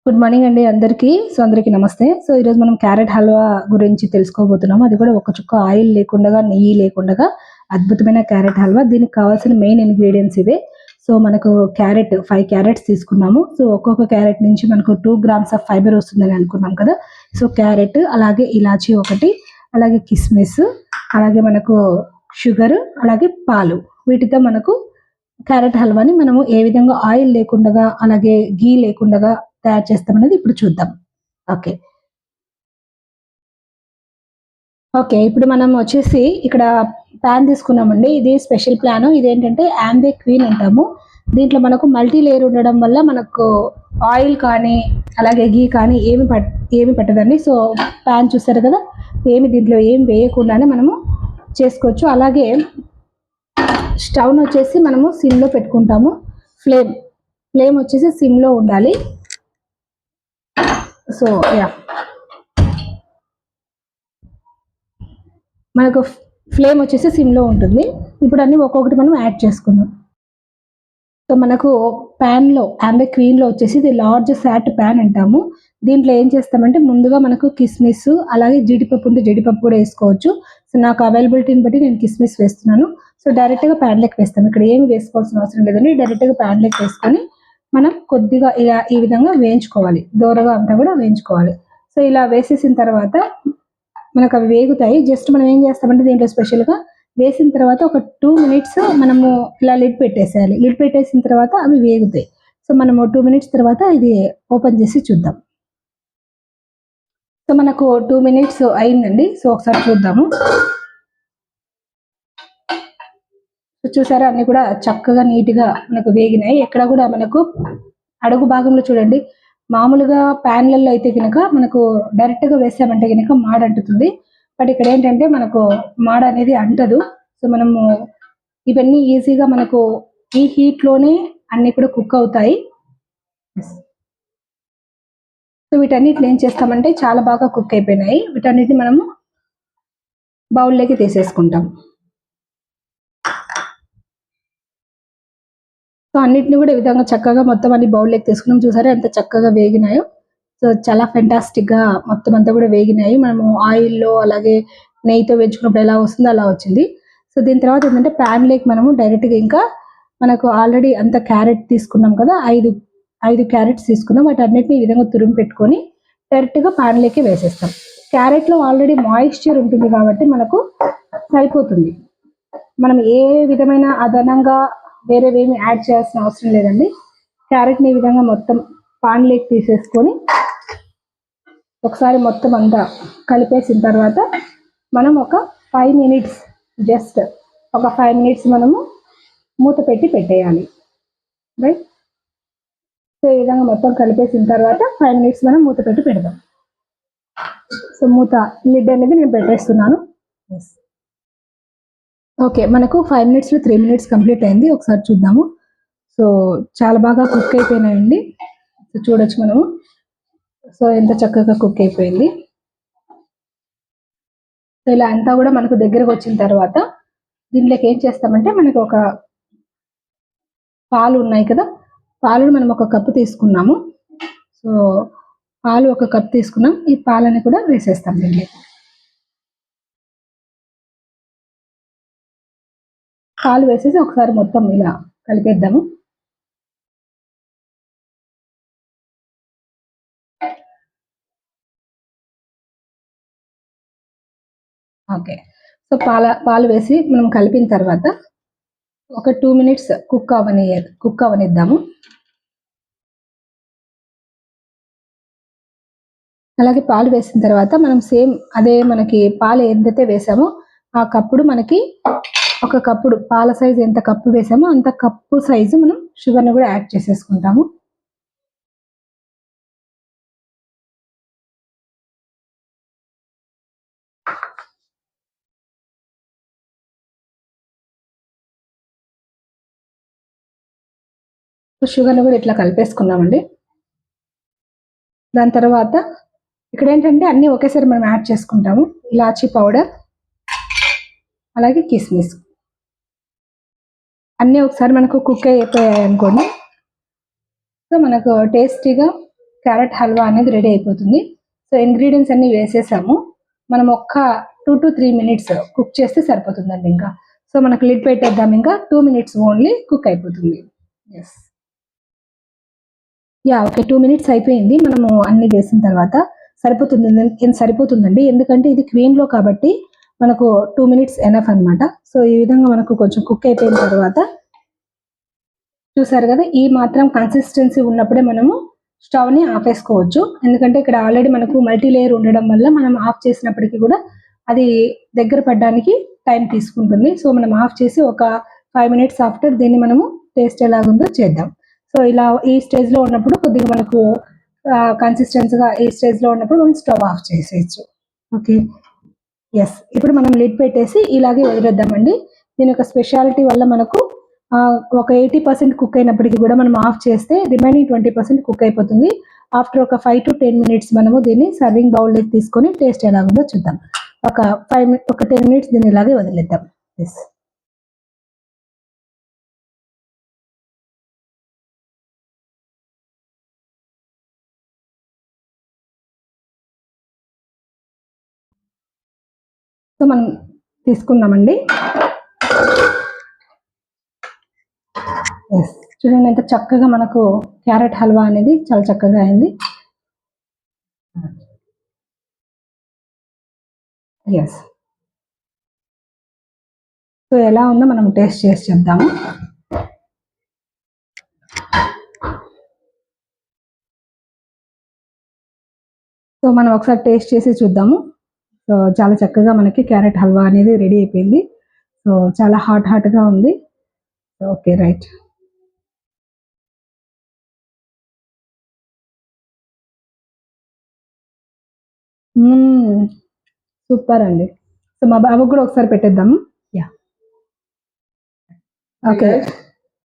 Good morning అండి అందరికీ. అందరికీ నమస్తే. ఈరోజు మనం క్యారెట్ హల్వా గురించి తెలుసుకోబోతున్నాము. అది కూడా ఒక చుక్క ఆయిల్ లేకుండగా, నెయ్యి లేకుండగా అద్భుతమైన క్యారెట్ హల్వా. దీనికి కావాల్సిన మెయిన్ ఇంగ్రీడియెంట్స్ ఇవే. మనకు 5 క్యారెట్స్ తీసుకున్నాము. ఒక్కొక్క క్యారెట్ నుంచి మనకు 2 గ్రామ్స్ ఆఫ్ ఫైబర్ వస్తుందని అనుకున్నాం కదా. క్యారెట్, అలాగే ఇలాచీ ఒకటి, అలాగే కిస్మిస్, అలాగే మనకు షుగర్, అలాగే పాలు. వీటితో మనకు క్యారెట్ హల్వాని మనము ఏ విధంగా ఆయిల్ లేకుండగా, అలాగే ఘీ లేకుండగా తయారు చేస్తామనేది ఇప్పుడు చూద్దాం. ఓకే. ఓకే. ఇప్పుడు మనం వచ్చేసి ఇక్కడ ప్యాన్ తీసుకున్నామండి. ఇది స్పెషల్ ప్యాను. ఇదేంటంటే యాంబే క్వీన్ అంటాము. దీంట్లో మనకు మల్టీ లేయర్ ఉండడం వల్ల మనకు ఆయిల్ కానీ, అలాగే ఘీ కానీ ఏమి పట్టదండి. ప్యాన్ చూసారు కదా, దీంట్లో ఏమి వేయకుండానే మనము చేసుకోవచ్చు. అలాగే స్టవ్‌ని వచ్చేసి మనము సిమ్‌లో పెట్టుకుంటాము. ఫ్లేమ్ వచ్చేసి సిమ్‌లో ఉండాలి. యాహ్! మనకు ఫ్లేమ్ వచ్చేసి సిమ్‌లో ఉంటుంది. ఇప్పుడు అన్నీ ఒక్కొక్కటి మనం యాడ్ చేసుకుందాం. మనకు ప్యాన్‌లో యాంబే క్వీన్‌లో వచ్చేసి ఇది లార్జ్ ఫ్యాట్ ప్యాన్ అంటాము. దీంట్లో ఏం చేస్తామంటే ముందుగా మనకు కిస్మిస్, అలాగే జీడిపప్పు ఉంటే జీడిపప్పు కూడా వేసుకోవచ్చు. నాకు అవైలబిలిటీని బట్టి నేను కిస్మిస్ వేస్తున్నాను. డైరెక్ట్‌గా ప్యాన్‌లోకి వేస్తాం. ఇక్కడ ఏమి వేసుకోవాల్సిన అవసరం లేదండి. డైరెక్ట్‌గా ప్యాన్‌లోకి వేసుకొని మనం కొద్దిగా ఇలా ఈ విధంగా వేయించుకోవాలి. దోరగా అంతా కూడా వేయించుకోవాలి. ఇలా వేసేసిన తర్వాత మనకు అవి వేగుతాయి. జస్ట్ మనం ఏం చేస్తామంటే దీంట్లో స్పెషల్‌గా వేసిన తర్వాత ఒక 2 మినిట్స్ మనము ఇలా లిడ్ పెట్టేసేయాలి. లిడ్ పెట్టేసిన తర్వాత అవి వేగుతాయి. మనము 2 మినిట్స్ తర్వాత ఇది ఓపెన్ చేసి చూద్దాం. మనకు 2 మినిట్స్ అయిందండి. ఒకసారి చూద్దాము. చూసారా, అన్నీ కూడా చక్కగా నీట్‌గా మనకు వేగినాయి. ఎక్కడ కూడా మనకు అడుగు భాగంలో చూడండి, మామూలుగా ప్యాన్‌లలో అయితే గనక మనకు డైరెక్ట్‌గా వేసామంటే గనక మాడంటుతుంది. బట్ ఇక్కడ ఏంటంటే మనకు మాడ అనేది అంటదు. మనము ఇవన్నీ ఈజీగా మనకు ఈ హీట్‌లోనే అన్నీ కూడా కుక్ అవుతాయి. వీటన్నిటిని ఏం చేస్తామంటే చాలా బాగా కుక్ అయిపోయినాయి. వీటన్నిటిని మనము బౌల్‌లోకి తీసేసుకుంటాం. అన్నిటిని కూడా ఈ విధంగా చక్కగా మొత్తం అన్ని బౌల్‌లోకి తీసుకున్నాం. చూసారా ఎంత చక్కగా వేగినాయో. చాలా ఫెంటాస్టిక్‌గా మొత్తం అంతా కూడా వేగినాయి. మనము ఆయిల్‌లో అలాగే నెయ్యితో వేయించుకున్నప్పుడు ఎలా వస్తుందో అలా వచ్చింది. దీని తర్వాత ఏంటంటే ప్యాన్‌లోకి మనము డైరెక్ట్‌గా ఇంకా మనకు ఆల్రెడీ అంత క్యారెట్ తీసుకున్నాం కదా, 5 క్యారెట్స్ తీసుకున్నాం. వాటన్నిటిని ఈ విధంగా తురిమి పెట్టుకొని డైరెక్ట్‌గా ప్యాన్‌లోకి వేసేస్తాం. క్యారెట్‌లో ఆల్రెడీ మాయిశ్చర్ ఉంటుంది కాబట్టి మనకు సరిపోతుంది. మనం ఏ విధమైన అదనంగా వేరేవేమి యాడ్ చేయాల్సిన అవసరం లేదండి. క్యారెట్ని ఈ విధంగా మొత్తం ప్యాన్‌లోకి తీసేసుకొని ఒకసారి మొత్తం అంతా కలిపేసిన తర్వాత మనం ఒక 5 మినిట్స్ జస్ట్ ఒక 5 మినిట్స్ మనము మూత పెట్టి పెట్టేయాలి. రైట్. ఈ విధంగా మొత్తం కలిపేసిన తర్వాత 5 మినిట్స్ మనం మూత పెట్టి పెడదాం. మూత లిడ్ అనేది నేను పెట్టేస్తున్నాను. ఓకే. మనకు 5 మినిట్స్‌లో 3 మినిట్స్ కంప్లీట్ అయింది. ఒకసారి చూద్దాము. చాలా బాగా కుక్ అయిపోయినాయండి. చూడొచ్చు మనము. ఎంత చక్కగా కుక్ అయిపోయింది. ఇలా అంతా కూడా మనకు దగ్గరకు వచ్చిన తర్వాత దీంట్లోకి ఏం చేస్తామంటే మనకు ఒక పాలు ఉన్నాయి కదా, పాలను మనం ఒక కప్పు తీసుకున్నాము. పాలు ఒక కప్ తీసుకున్నాం. ఈ పాలని కూడా వేసేస్తాం దీంట్లో. పాలు వేసేసి ఒకసారి మొత్తం ఇలా కలిపేద్దాము. ఓకే. పాలు వేసి మనం కలిపిన తర్వాత ఒక 2 మినిట్స్ కుక్ అవనిద్దాము. అలాగే పాలు వేసిన తర్వాత మనం సేమ్ అదే మనకి పాలు ఎంతైతే వేసామో ఆ కప్పుడు మనకి ఒక కప్పుడు పాల సైజు ఎంత కప్పు వేసామో అంత కప్పు సైజు మనం షుగర్ని కూడా యాడ్ చేసేసుకుంటాము. షుగర్ని కూడా ఇట్లా కలిపేసుకున్నామండి. దాని తర్వాత ఇక్కడ ఏంటంటే అన్నీ ఒకేసారి మనం యాడ్ చేసుకుంటాము. ఇలాచీ పౌడర్, అలాగే కిస్మిస్ అన్నీ ఒకసారి మనకు కుక్ అయిపోయాయి అనుకోండి. మనకు టేస్టీగా క్యారెట్ హల్వా అనేది రెడీ అయిపోతుంది. సో ఇంగ్రీడియంట్స్ అన్ని వేసేసాము. మనం ఒక్క 2 to 3 minutes కుక్ చేస్తే సరిపోతుందండి. ఇంకా సో మనకు లిడ్ పెట్టేద్దాం. ఇంకా 2 minutes ఓన్లీ కుక్ అయిపోతుంది. ఎస్, యా, ఓకే, 2 minutes అయిపోయింది. మనము అన్ని వేసిన తర్వాత సరిపోతుందండి. ఎందుకంటే ఇది క్వీన్లో కాబట్టి మనకు 2 minutes ఎనఫ్ అనమాట. సో ఈ విధంగా మనకు కొంచెం కుక్ అయిపోయిన తర్వాత చూసారు కదా, ఈ మాత్రం కన్సిస్టెన్సీ ఉన్నప్పుడే మనము స్టవ్ని ఆపేసుకోవచ్చు. ఎందుకంటే ఇక్కడ ఆల్రెడీ మనకు మల్టీ లేయర్ ఉండడం వల్ల మనం ఆఫ్ చేసినప్పటికీ కూడా అది దగ్గర పడడానికి టైం తీసుకుంటుంది. సో మనం ఆఫ్ చేసి ఒక 5 minutes ఆఫ్టర్ దీన్ని మనము టేస్ట్ ఎలాగుందో చేద్దాం. సో ఇలా ఈ స్టేజ్లో ఉన్నప్పుడు కొద్దిగా మనకు కన్సిస్టెన్సీగా ఈ స్టేజ్లో ఉన్నప్పుడు మనం స్టవ్ ఆఫ్ చేసేయచ్చు. ఓకే, ఎస్, ఇప్పుడు మనం లిడ్ పెట్టేసి ఇలాగే వదిలేద్దామండి. దీని యొక్క స్పెషాలిటీ వల్ల మనకు ఒక 80% కుక్ అయినప్పటికీ కూడా మనం ఆఫ్ చేస్తే రిమైనింగ్ 20% కుక్ అయిపోతుంది. ఆఫ్టర్ ఒక 5 to 10 minutes మనము దీన్ని సర్వింగ్ బౌల్లోకి తీసుకొని టేస్ట్ ఎలాగుందో చూద్దాం. ఒక 10 minutes దీన్ని ఇలాగే వదిలేద్దాం. ఎస్, సో మనం తీసుకుందామండి. ఎస్, చూడండి ఎంత చక్కగా మనకు క్యారెట్ హల్వా అనేది చాలా చక్కగా అయింది. ఎస్, సో ఎలా ఉందో మనం టేస్ట్ చేసి చెప్దాము. సో మనం ఒకసారి టేస్ట్ చేసి చూద్దాము. సో చాలా చక్కగా మనకి క్యారెట్ హల్వా అనేది రెడీ అయిపోయింది. సో చాలా హాట్గా ఉంది. Okay, right. సూపర్ అండి. సో మా బాబుకి కూడా ఒకసారి పెట్టేద్దాము. Yeah, okay.